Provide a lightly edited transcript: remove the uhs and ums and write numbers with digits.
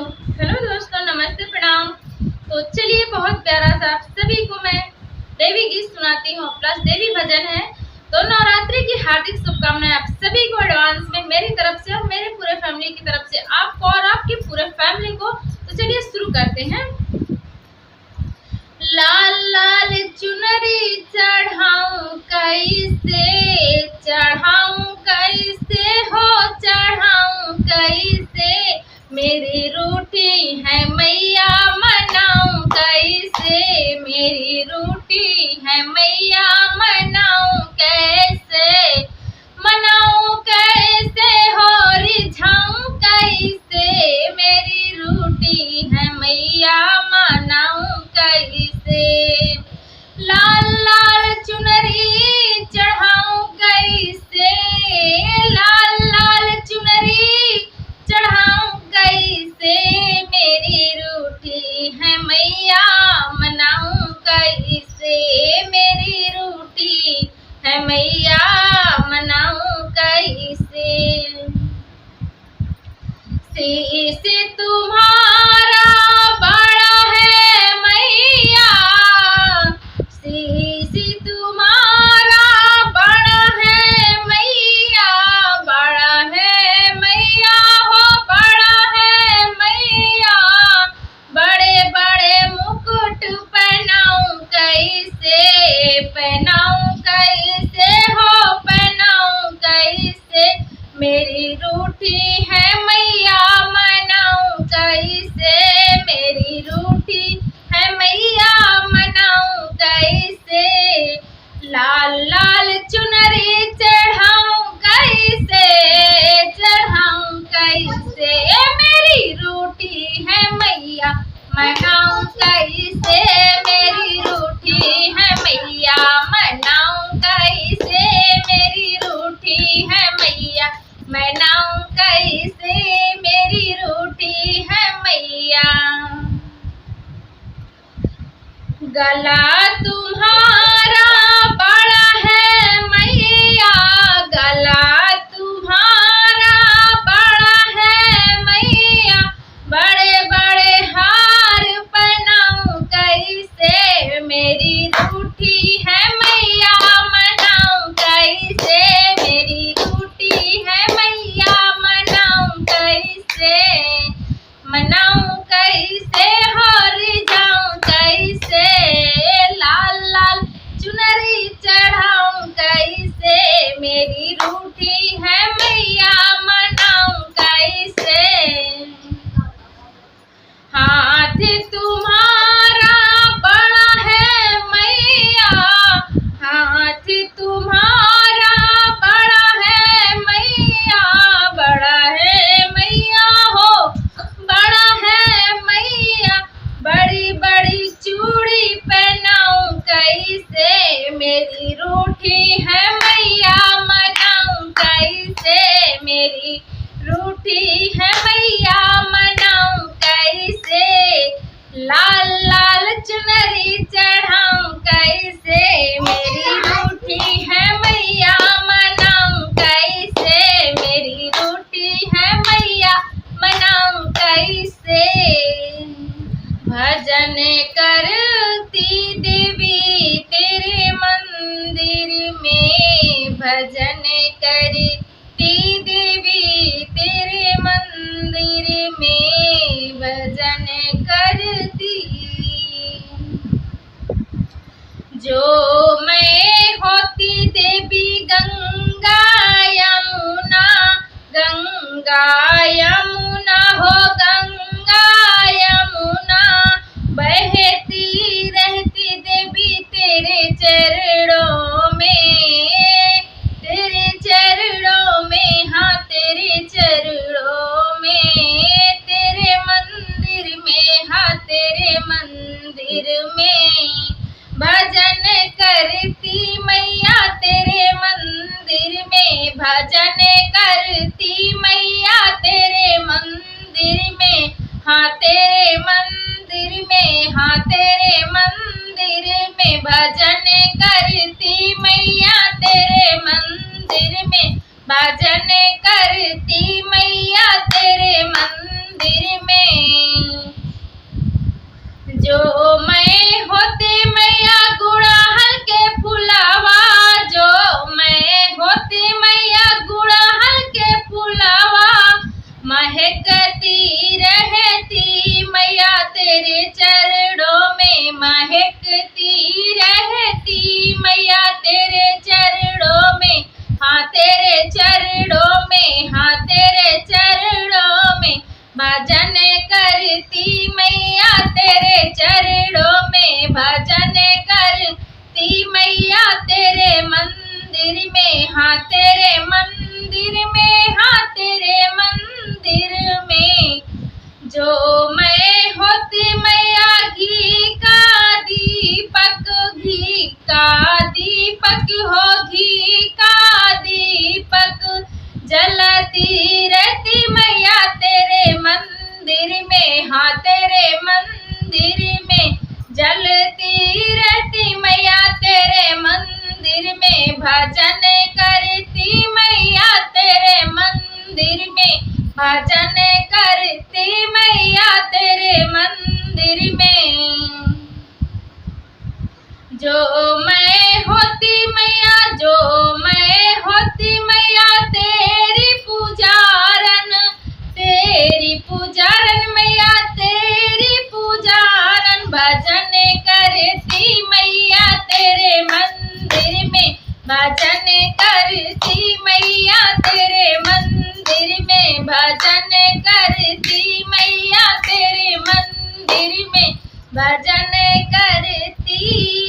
Hello दोस्तों, नमस्ते, प्रणाम। तो चलिए, बहुत प्यारा सा आप सभी को मैं देवी गीत सुनाती हूँ, प्लस देवी भजन है। तो नवरात्रि की हार्दिक शुभकामनाएं आप सभी को एडवांस में मेरी तरफ से और मेरे पूरे फैमिली की तरफ से, आपको और आपकी पूरे फैमिली को। तो चलिए शुरू करते हैं। लाल लाल चुनरी चढ़ाऊं कैसे, चढ़ाऊं कैसे हो, चढ़ाऊं कैसे, मेरी रूठी है मैया मनाऊं कैसे, मेरी रूठी है मैया मनाऊं कैसे, मनाऊं कैसे हो, रिझाऊं कैसे, मेरी रूठी है मैया मनाऊं कैसे। लाल लाल चुनरी चढ़ाऊं कैसे, लाल लाल चुनरी चढ़ाऊं कैसे, मेरी रूठी है मैया मनाऊं कैसे, मेरी रूठी है मैया मनाऊं कैसे। शीश तुम्हारा बड़ा है मैया, शीश तुम्हारा बड़ा है मैया, बड़ा है मैया हो, बड़ा है मैया, बड़े बड़े मुकुट पहनाऊं कैसे, पहनाऊं कैसे हो, पहनाऊं कैसे, मेरी रूठी है मैया मनाऊं कैसे, मेरी रूठी है मैया मनाऊं कैसे। लाल लाल चुनरी चढ़ाऊं कैसे, चढ़ाऊं कैसे, मेरी रूठी है मैया मनाऊं कैसे, मेरी रूठी है मैया मनाऊं कैसे, मेरी रूठी है मैया मनाऊं कैसे, मेरी रूठी है मैया। गला तुम्हारा बड़ा है मैया, गला तुम्हारा बड़ा है मैया, बड़े बड़े हार पहनाऊं कैसे, मेरी रूठी है मैया मनाऊं कैसे, मेरी रूठी है मैया मनाऊं कैसे, मनाऊं कैसे हो, रिझाऊं कैसे, लाल लाल चुनरी चढ़ाऊं कैसे, मेरी रूठी है मैया मनाऊं कैसे। हाथ तुम्हारा बड़ा है मैया, हाथ तुम्हारा बड़ा है मैया, बड़ा है मैया हो, बड़ा है मैया, बड़ी बड़ी चूड़ी पहनाऊं कैसे, मेरी रूठी है मैया मनाऊं कैसे, मेरी रूठी है मैया मनाऊं कैसे। लाल लाल चुनरी चढ़ाऊं कैसे, मेरी रूठी है मैया मनाऊं कैसे, मेरी रूठी है मैया मनाऊं कैसे। भजन करती देवी तेरे मंदिर में, भजन करती देवी तेरे मंदिर में, भजन करती। जो मैं होती देवी गंगा यमुना, गंगा यमुना हो, गंगा यमुना, बहती रहती देवी तेरे चरणों में, तेरे चरणों में, हाँ तेरे चरणों में, तेरे मंदिर में, हाँ तेरे मंदिर में, भजन करती मैया तेरे मंदिर में, भजन करती मैया तेरे मंदिर में, हाँ तेरे मंदिर में, हाँ तेरे मंदिर में, भजन करती मैया तेरे मंदिर में, भजन करती मैया तेरे मंदिर में। जलती रहती मैया तेरे चरणों में, महकती रहती मैया तेरे चरणों में, हाँ तेरे चरणों में, हाँ तेरे चरणों में भजन करती मैया तेरे चरणों में, भजन करती मैया तेरे मंदिर में, हाँ तेरे मंदिर में, हाँ तेरे मंदिर में। जो मैं होती मैया घी का दीपक, घी का दीपक हो, घी का दीपक जलती रहती मैया तेरे मंदिर में, हाँ तेरे मंदिर में जलती रहती मैया तेरे मंदिर में, भजन करती मैया तेरे मंदिर में, भजन करती मैया तेरे मंदिर में। जो मैं होती मैया, जो मैं होती मैया तेरी पूजारन, तेरी पूजारन मैया तेरी पूजारन, भजन करती मैया तेरे मंदिर में, भजन करती मैया तेरे मंदिर में, भजन करती मैया तेरे मंदिर में, भजन करती